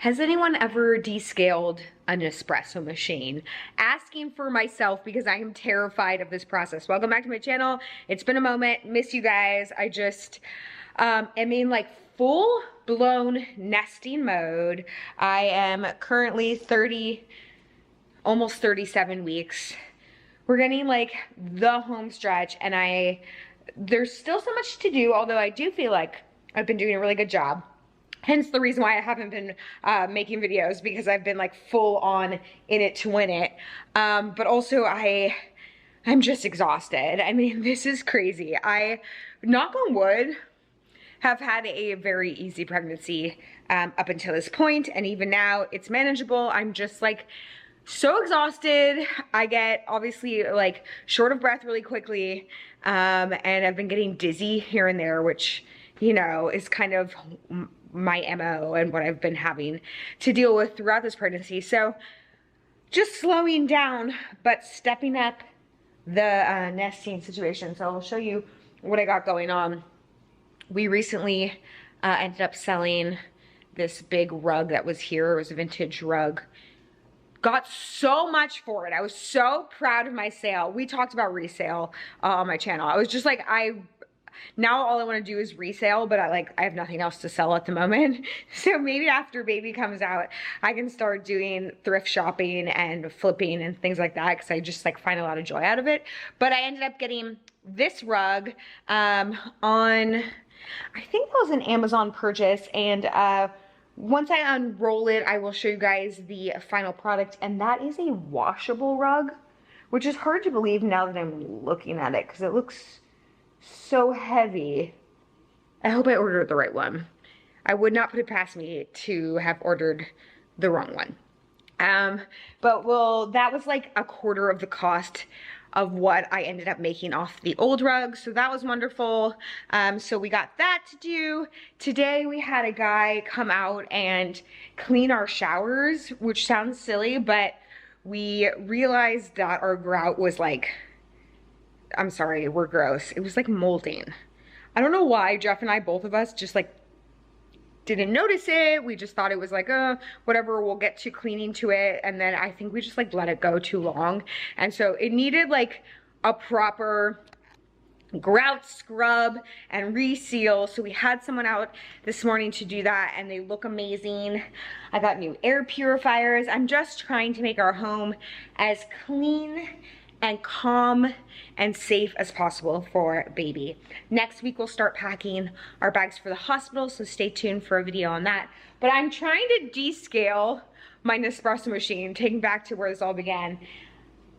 Has anyone ever descaled an espresso machine? Asking for myself because I am terrified of this process. Welcome back to my channel. It's been a moment. Miss you guys. I just am in like full-blown nesting mode. I am currently almost 37 weeks. We're getting like the home stretch, and there's still so much to do, although I do feel like I've been doing a really good job. Hence the reason why I haven't been making videos, because I've been like full on in it to win it. But also I'm just exhausted. I mean, this is crazy. I, knock on wood, have had a very easy pregnancy up until this point, and even now it's manageable. I'm just like so exhausted. I get obviously like short of breath really quickly, and I've been getting dizzy here and there, which, you know, is kind of my MO and what I've been having to deal with throughout this pregnancy. So just slowing down, but stepping up the nesting situation. So I'll show you what I got going on. We recently ended up selling this big rug that was here. It was a vintage rug. Got so much for it. I was so proud of my sale. We talked about resale on my channel. I was just like, now all I want to do is resale, but I have nothing else to sell at the moment. So maybe after baby comes out, I can start doing thrift shopping and flipping and things like that, because I just like find a lot of joy out of it. But I ended up getting this rug on, I think it was an Amazon purchase, and once I unroll it, I will show you guys the final product, and that is a washable rug, which is hard to believe now that I'm looking at it, because it looks so heavy. I hope I ordered the right one. I would not put it past me to have ordered the wrong one. But well, that was like a quarter of the cost of what I ended up making off the old rug. So that was wonderful. So we got that to do. Today we had a guy come out and clean our showers, which sounds silly, but we realized that our grout was like, I'm sorry, we're gross. It was like molding. I don't know why Jeff and I, both of us, just like didn't notice it. We just thought it was like, whatever, we'll get to cleaning to it. And then I think we just like let it go too long. And so it needed like a proper grout scrub and reseal. So we had someone out this morning to do that, and they look amazing. I got new air purifiers. I'm just trying to make our home as clean and calm and safe as possible for baby. Next week we'll start packing our bags for the hospital, so stay tuned for a video on that. But I'm trying to descale my Nespresso machine, taking back to where this all began.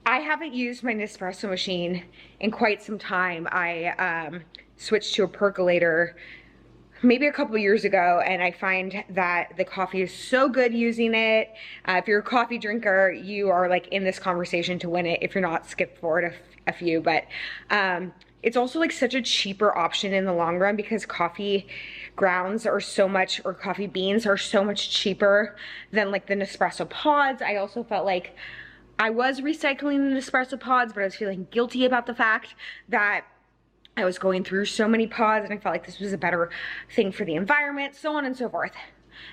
I haven't used my Nespresso machine in quite some time. I switched to a percolator maybe a couple years ago, and I find that the coffee is so good using it. If you're a coffee drinker, you are like in this conversation to win it. If you're not, skip forward a few, but it's also like such a cheaper option in the long run, because coffee grounds are so much, or coffee beans are so much cheaper than like the Nespresso pods. I also felt like I was recycling the Nespresso pods, but I was feeling guilty about the fact that I was going through so many pods, and I felt like this was a better thing for the environment, so on and so forth.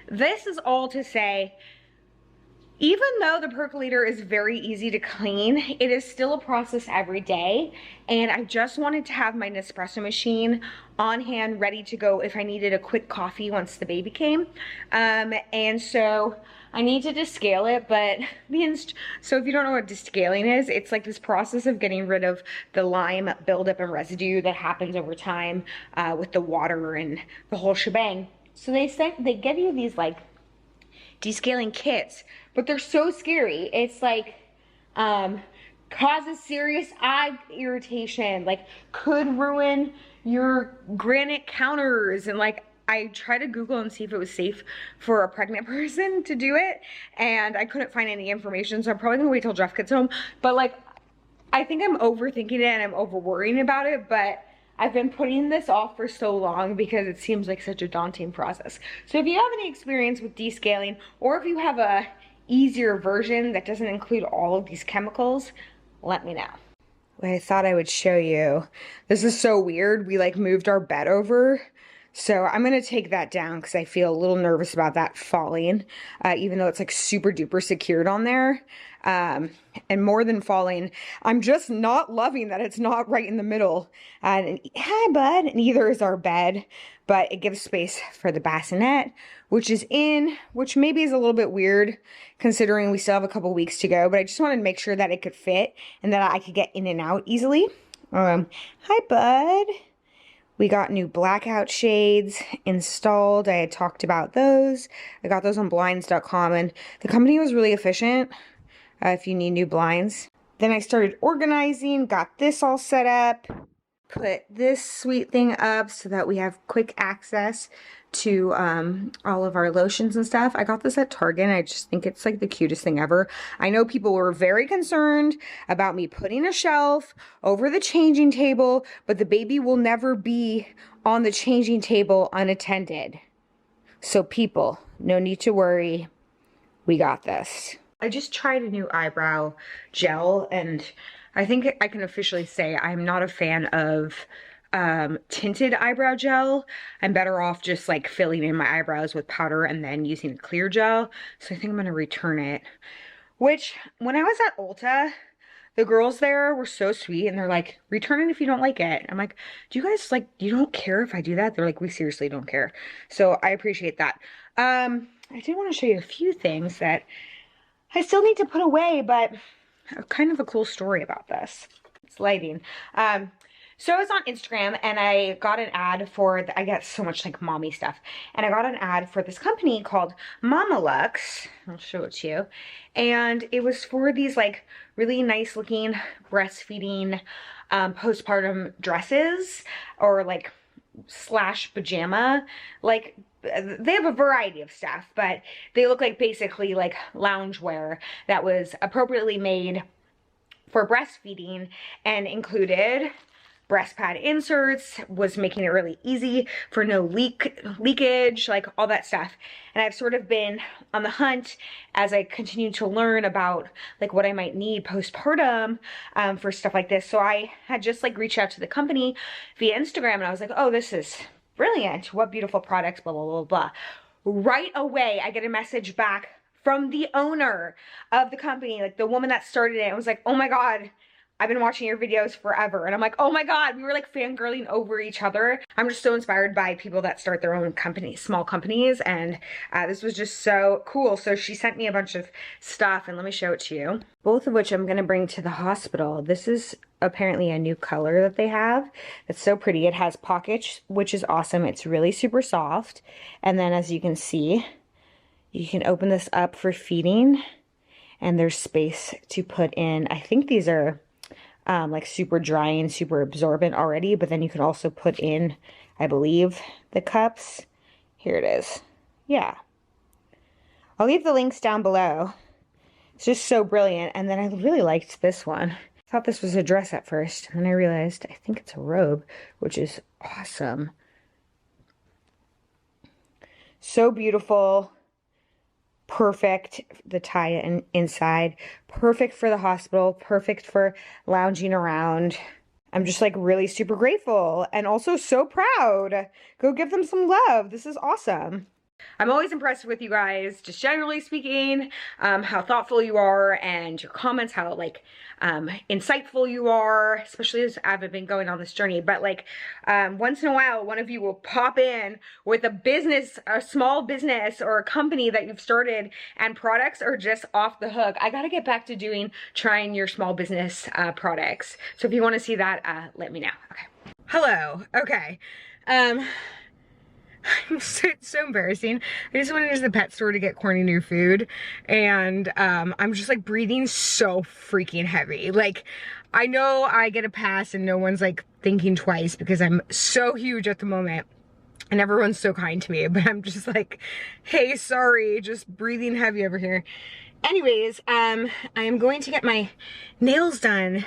This is all to say, even though the percolator is very easy to clean, it is still a process every day, and I just wanted to have my Nespresso machine on hand, ready to go if I needed a quick coffee once the baby came. And so I need to descale it, but so if you don't know what descaling is, it's like this process of getting rid of the lime buildup and residue that happens over time with the water and the whole shebang. So they give you these like descaling kits, but they're so scary. It's like causes serious eye irritation, like could ruin your granite counters, and like I tried to Google and see if it was safe for a pregnant person to do it, and I couldn't find any information, so I'm probably gonna wait till Jeff gets home. But like, I think I'm overthinking it and I'm over worrying about it, but I've been putting this off for so long because it seems like such a daunting process. So if you have any experience with descaling, or if you have a easier version that doesn't include all of these chemicals, let me know. What I thought I would show you, this is so weird. We like moved our bed over So I'm gonna take that down because I feel a little nervous about that falling, even though it's like super duper secured on there. And more than falling, I'm just not loving that it's not right in the middle. And hi, bud. Neither is our bed, but it gives space for the bassinet, which maybe is a little bit weird considering we still have a couple weeks to go, but I just wanted to make sure that it could fit and that I could get in and out easily. Hi, bud. We got new blackout shades installed. I had talked about those. I got those on blinds.com, and the company was really efficient if you need new blinds. Then I started organizing, got this all set up, put this sweet thing up so that we have quick access to all of our lotions and stuff. I got this at Target, and I just think it's like the cutest thing ever. I know people were very concerned about me putting a shelf over the changing table, but the baby will never be on the changing table unattended. So people, no need to worry. We got this. I just tried a new eyebrow gel, and I think I can officially say I'm not a fan of tinted eyebrow gel. I'm better off just like filling in my eyebrows with powder and then using a clear gel. So I think I'm gonna return it. Which, when I was at Ulta, the girls there were so sweet, and they're like, return it if you don't like it. I'm like, do you guys like, you don't care if I do that? They're like, we seriously don't care. So I appreciate that. I did want to show you a few things that I still need to put away, but kind of a cool story about this. It's lighting. So I was on Instagram, and I got an ad for, I get so much like mommy stuff, and I got an ad for this company called Mamalux. I'll show it to you. And it was for these like really nice looking breastfeeding postpartum dresses, or like slash pajama. Like, they have a variety of stuff, but they look like basically like loungewear that was appropriately made for breastfeeding and included breast pad inserts, was making it really easy for no leakage, like all that stuff. And I've sort of been on the hunt as I continue to learn about like what I might need postpartum for stuff like this. So I had just like reached out to the company via Instagram, and I was like, oh, this is brilliant. What beautiful products, blah, blah, blah, blah. Right away, I get a message back from the owner of the company, like the woman that started it. I was like, oh my God, I've been watching your videos forever. And I'm like, oh my God, we were like fangirling over each other. I'm just so inspired by people that start their own companies, small companies. And this was just so cool. So she sent me a bunch of stuff, and let me show it to you. Both of which I'm gonna bring to the hospital. This is apparently a new color that they have. It's so pretty. It has pockets, which is awesome. It's really super soft. And then as you can see, you can open this up for feeding, and there's space to put in, I think these are like super drying, super absorbent already, but then you can also put in, I believe, the cups. Here it is. Yeah. I'll leave the links down below. It's just so brilliant. And then I really liked this one. I thought this was a dress at first, and then I realized I think it's a robe, which is awesome. So beautiful. Perfect, the tie inside, perfect for the hospital, perfect for lounging around. I'm just like really super grateful and also so proud. Go give them some love. This is awesome. I'm always impressed with you guys, just generally speaking, how thoughtful you are, and your comments, how like insightful you are, especially as I've been going on this journey. But like once in a while, one of you will pop in with a business, a small business or a company that you've started, and products are just off the hook. I gotta get back to trying your small business products. So if you want to see that, let me know. Okay. Hello. Okay. It's so embarrassing. I just went into the pet store to get corny new food, and I'm just like breathing so freaking heavy. Like, I know I get a pass and no one's like thinking twice because I'm so huge at the moment and everyone's so kind to me, but I'm just like, hey, sorry, just breathing heavy over here. Anyways, I am going to get my nails done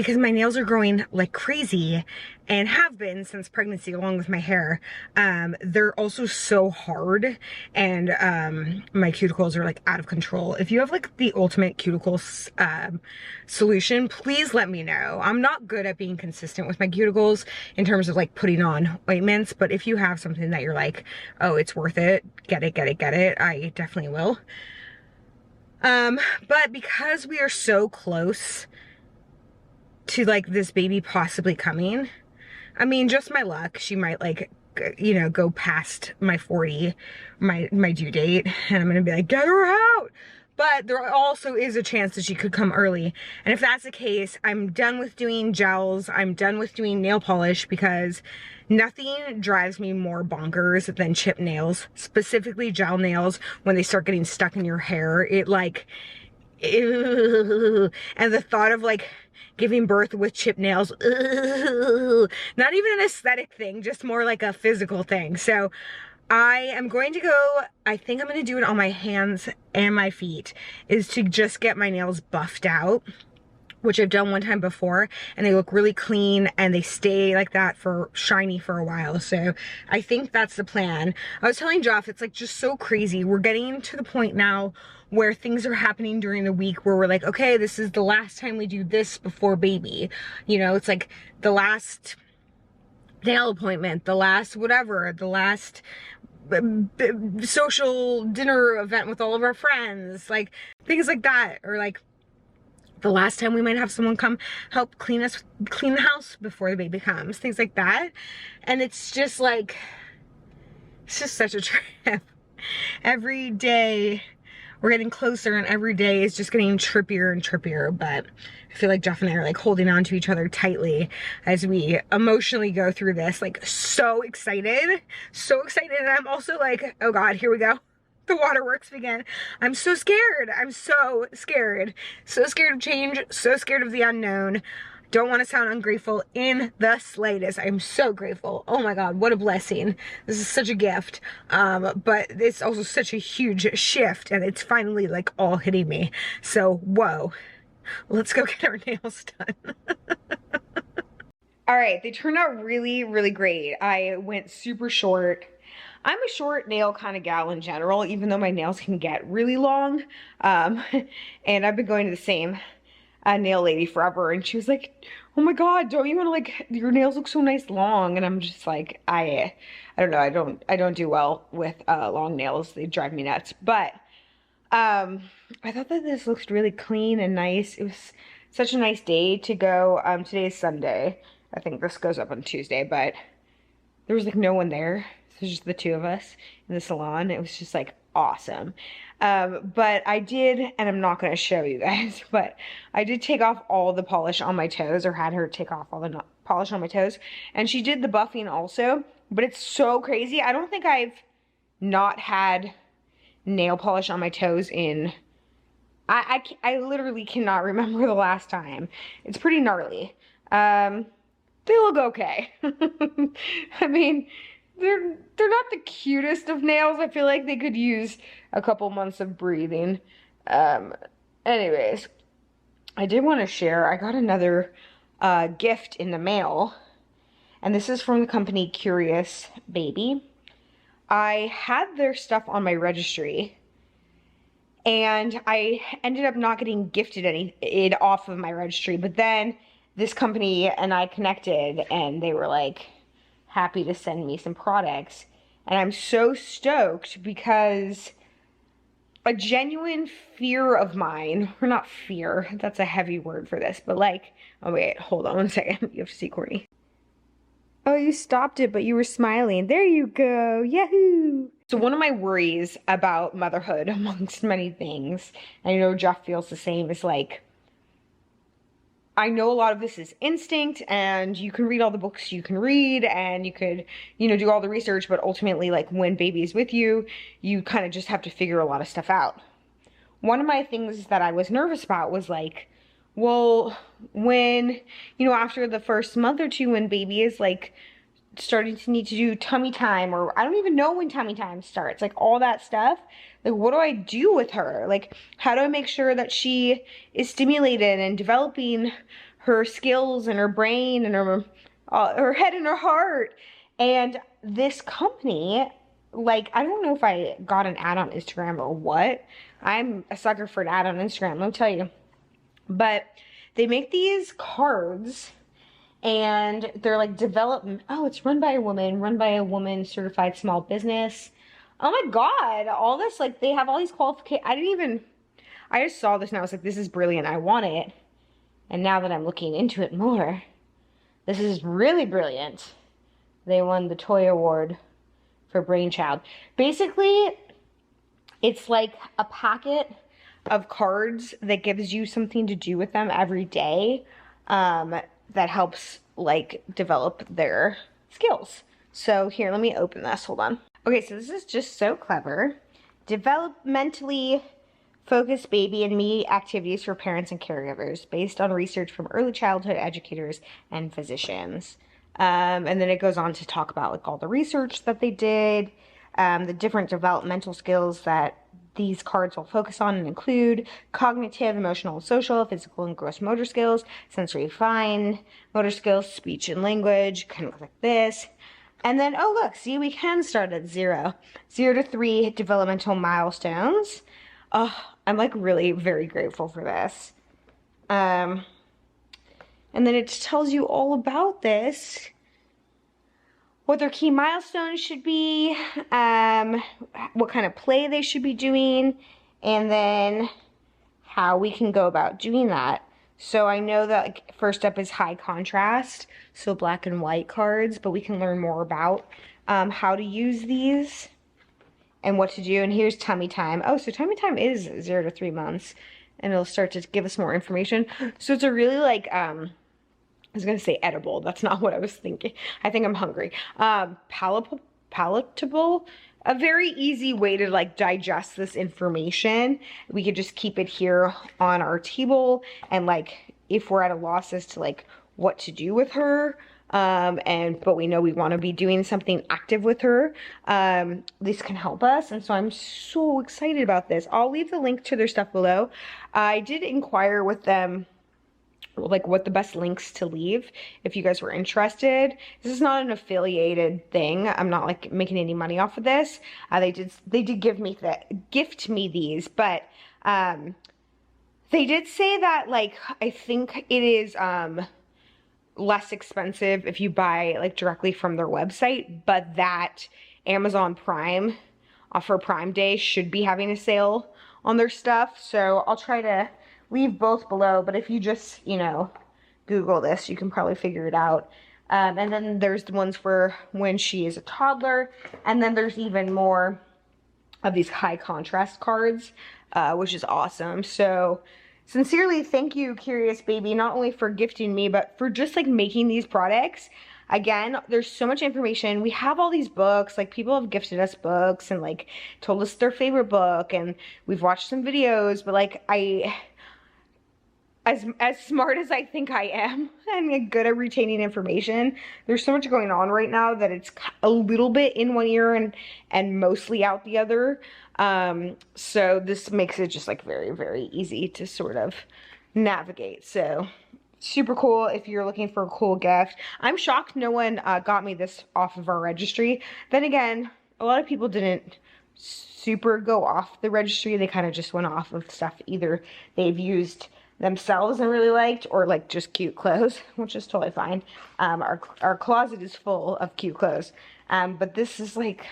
because my nails are growing like crazy and have been since pregnancy along with my hair. They're also so hard, and my cuticles are like out of control. If you have like the ultimate cuticle solution, please let me know. I'm not good at being consistent with my cuticles in terms of like putting on ointments, but if you have something that you're like, oh, it's worth it, get it, I definitely will. But because we are so close to like this baby possibly coming, I mean, just my luck, she might like, you know, go past my 40, my due date, and I'm gonna be like, get her out. But there also is a chance that she could come early. And if that's the case, I'm done with doing gels. I'm done with doing nail polish, because nothing drives me more bonkers than chipped nails, specifically gel nails, when they start getting stuck in your hair. It like, ew. And the thought of like giving birth with chipped nails, ew. Not even an aesthetic thing, just more like a physical thing. So I am going to go, I think I'm going to do it on my hands and my feet, is to just get my nails buffed out, which I've done one time before, and they look really clean and they stay like that for shiny for a while. So I think that's the plan. I was telling Jeff, it's like just so crazy. We're getting to the point now where things are happening during the week where we're like, okay, this is the last time we do this before baby. You know, it's like the last nail appointment, the last whatever, the last social dinner event with all of our friends, like things like that, or like the last time we might have someone come help clean the house before the baby comes, things like that. And it's just like, it's just such a trip. Every day we're getting closer, and every day is just getting trippier and trippier. But I feel like Jeff and I are like holding on to each other tightly as we emotionally go through this. Like so excited. And I'm also like, oh God, here we go. The waterworks begin. I'm so scared. I'm so scared. So scared of change. So scared of the unknown. Don't want to sound ungrateful in the slightest. I'm so grateful. Oh my God, what a blessing. This is such a gift. But it's also such a huge shift, and it's finally like all hitting me. So, whoa. Let's go get our nails done. All right, they turned out really, really great. I went super short. I'm a short nail kind of gal in general, even though my nails can get really long. And I've been going to the same nail lady forever, and she was like, oh my God, don't you want to, like, your nails look so nice long? And I'm just like, I don't know, I don't do well with long nails. They drive me nuts. But I thought that this looked really clean and nice. It was such a nice day to go. Today is Sunday. I think this goes up on Tuesday, but there was like no one there. It was just the two of us in the salon. It was just like awesome. But I did, and I'm not going to show you guys, but I did take off all the polish on my toes, or had her take off all the polish on my toes. And she did the buffing also, but it's so crazy. I don't think I've not had nail polish on my toes in, I literally cannot remember the last time. It's pretty gnarly. They look okay. I mean, they're not the cutest of nails. I feel like they could use a couple months of breathing. Anyways, I did want to share, I got another gift in the mail, and this is from the company Curious Baby. I had their stuff on my registry, and I ended up not getting gifted it off of my registry, but then this company and I connected, and they were like happy to send me some products, and I'm so stoked because a genuine fear of mine, or not fear, that's a heavy word for this, but like, oh wait, hold on one second, you have to see Courtney. Oh, you stopped it, but you were smiling. There you go, yahoo! So one of my worries about motherhood, amongst many things, and I know Jeff feels the same, is like, I know a lot of this is instinct, and you can read all the books you can read, and you could, you know, do all the research, but ultimately, like, when baby is with you, you kind of just have to figure a lot of stuff out. One of my things that I was nervous about was like, well, when, you know, after the first month or two, when baby is like starting to need to do tummy time, or I don't even know when tummy time starts, like all that stuff, like what do I do with her? Like, how do I make sure that she is stimulated and developing her skills and her brain and her head and her heart. And this company, like, I don't know if I got an ad on Instagram or what. I'm a sucker for an ad on Instagram, let me tell you. But they make these cards and they're like it's run by a woman, certified small business. Oh my God, all this, like, they have all these qualifications. I just saw this and I was like, this is brilliant, I want it. And now that I'm looking into it more, this is really brilliant. They won the Toy Award for Brainchild. Basically, it's like a packet of cards that gives you something to do with them every day, that helps like develop their skills. So here, let me open this, hold on. Okay, so this is just so clever. Developmentally focused baby and me activities for parents and caregivers based on research from early childhood educators and physicians. And then it goes on to talk about like all the research that they did, the different developmental skills that these cards will focus on and include cognitive, emotional, social, physical, and gross motor skills, sensory fine motor skills, speech and language, kind of like this. And then, oh look, see, we can start at 0 to 3 developmental milestones. Oh, I'm like really very grateful for this. And then it tells you all about this, what their key milestones should be, what kind of play they should be doing, and then how we can go about doing that. So I know that like, first up is high contrast, so black and white cards, but we can learn more about how to use these and what to do. And here's tummy time. Oh, so tummy time is 0 to 3 months, and it'll start to give us more information. So it's a really like, I was gonna say edible. That's not what I was thinking. I think I'm hungry. Palatable, a very easy way to like digest this information. We could just keep it here on our table, and like if we're at a loss as to like what to do with her, but we know we want to be doing something active with her, this can help us. And so I'm so excited about this. I'll leave the link to their stuff below. I did inquire with them like what the best links to leave if you guys were interested. This is not an affiliated thing. I'm not like making any money off of this. They did gift me these, but they did say that like I think it is less expensive if you buy like directly from their website, but that Amazon Prime for Prime Day should be having a sale on their stuff. So I'll try to leave both below, but if you just, you know, Google this, you can probably figure it out. And then there's the ones for when she is a toddler, and then there's even more of these high contrast cards, which is awesome. So sincerely, thank you, Curious Baby, not only for gifting me, but for just like making these products. Again, there's so much information. We have all these books, like people have gifted us books and like told us their favorite book, and we've watched some videos, but like as smart as I think I am and good at retaining information, there's so much going on right now that it's a little bit in one ear and mostly out the other. So this makes it just like very, very easy to sort of navigate. So super cool if you're looking for a cool gift. I'm shocked no one got me this off of our registry. Then again, a lot of people didn't super go off the registry. They kind of just went off of stuff either they've used themselves and really liked, or like just cute clothes, which is totally fine. Our closet is full of cute clothes, but this is like,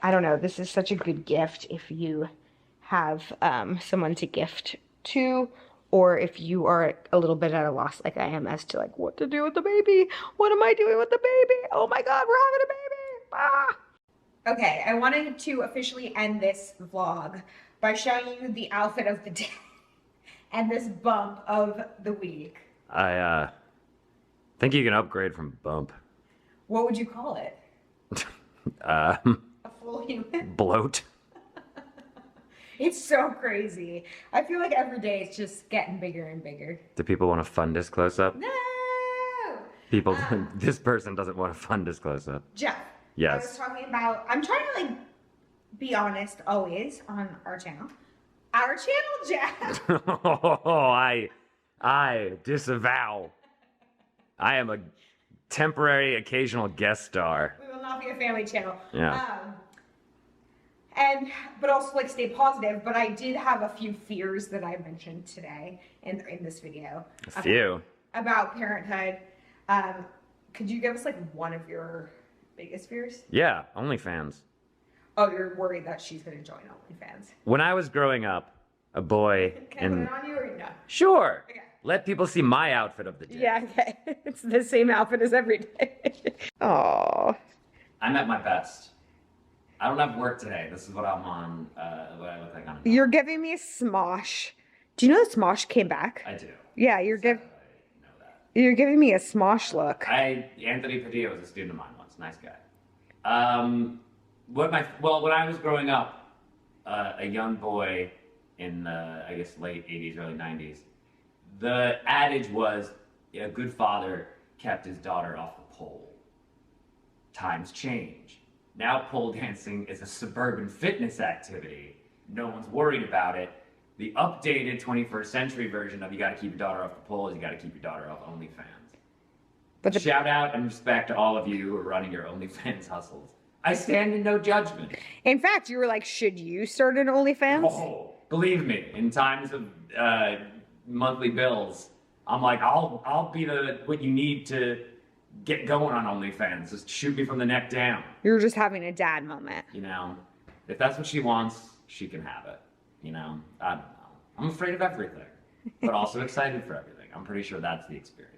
I don't know, this is such a good gift if you have someone to gift to, or if you are a little bit at a loss like I am as to like what to do with the baby. What am I doing with the baby? Oh my God, we're having a baby. Ah! Okay, I wanted to officially end this vlog by showing you the outfit of the day and this bump of the week. I think you can upgrade from bump. What would you call it? A full human? Bloat. It's so crazy. I feel like every day it's just getting bigger and bigger. Do people want to fund this close up? No! People, this person doesn't want to fund this close up. Jeff. Yes. I was talking about, I'm trying to like be honest always on our channel. Our channel, Jeff. I disavow. I am a temporary occasional guest star. We will not be a family channel. Yeah. But also like stay positive. But I did have a few fears that I mentioned today in this video. A few. About parenthood. Could you give us like one of your biggest fears? Yeah, OnlyFans. Oh, you're worried that she's gonna join OnlyFans. When I was growing up, a boy Can I put it on you or no? Sure. Okay. Let people see my outfit of the day. Yeah, okay. It's the same outfit as every day. Oh. I'm at my best. I don't have work today. This is what I'm on, what I look like on. You're giving me a Smosh. Do you know that Smosh came back? I do. Yeah, I know that. you're giving me a Smosh look. Anthony Padilla was a student of mine once. Nice guy. When I was growing up, a young boy in the, I guess, late 80s, early 90s, the adage was, a good father kept his daughter off the pole. Times change. Now pole dancing is a suburban fitness activity. No one's worried about it. The updated 21st century version of you gotta keep your daughter off the pole is you gotta keep your daughter off OnlyFans. But Shout out and respect to all of you who are running your OnlyFans hustles. I stand in no judgment. in fact, you were like, should you start an OnlyFans? Oh, believe me, in times of monthly bills, I'm like, I'll be what you need to get going on OnlyFans. Just shoot me from the neck down. You're just having a dad moment. You know, if that's what she wants, she can have it. You know, I don't know. I'm afraid of everything, but also excited for everything. I'm pretty sure that's the experience.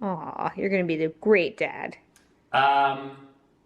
Aw, you're gonna be the great dad. I'm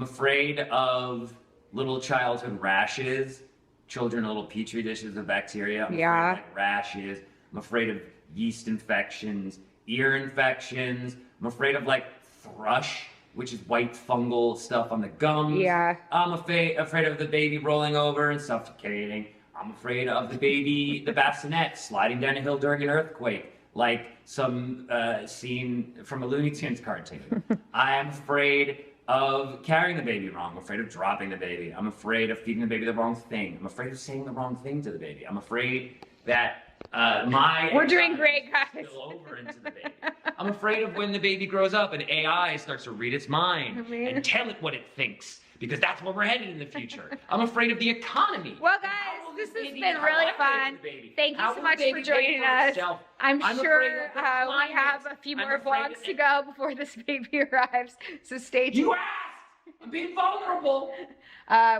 afraid of little childhood rashes. Children are little petri dishes of bacteria. I'm afraid of, like, rashes. I'm afraid of yeast infections, ear infections. I'm afraid of like thrush, which is white fungal stuff on the gums. Yeah. I'm afraid of the baby rolling over and suffocating. I'm afraid of the bassinet sliding down a hill during an earthquake, like some scene from a Looney Tunes cartoon. I am afraid of carrying the baby wrong. I'm afraid of dropping the baby. I'm afraid of feeding the baby the wrong thing. I'm afraid of saying the wrong thing to the baby. I'm afraid that We're doing great, guys. Spill over into the baby. I'm afraid of when the baby grows up and AI starts to read its mind and tell it what it thinks, because that's where we're headed in the future. I'm afraid of the economy. Well, guys, this has been really fun. Thank you so much for joining us. I'm sure we have a few more vlogs to go before this baby arrives, so stay tuned. You asked! I'm being vulnerable.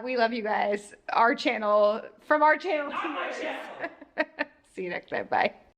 We love you guys. Our channel, from our channel. Not my channel. See you next time. Bye.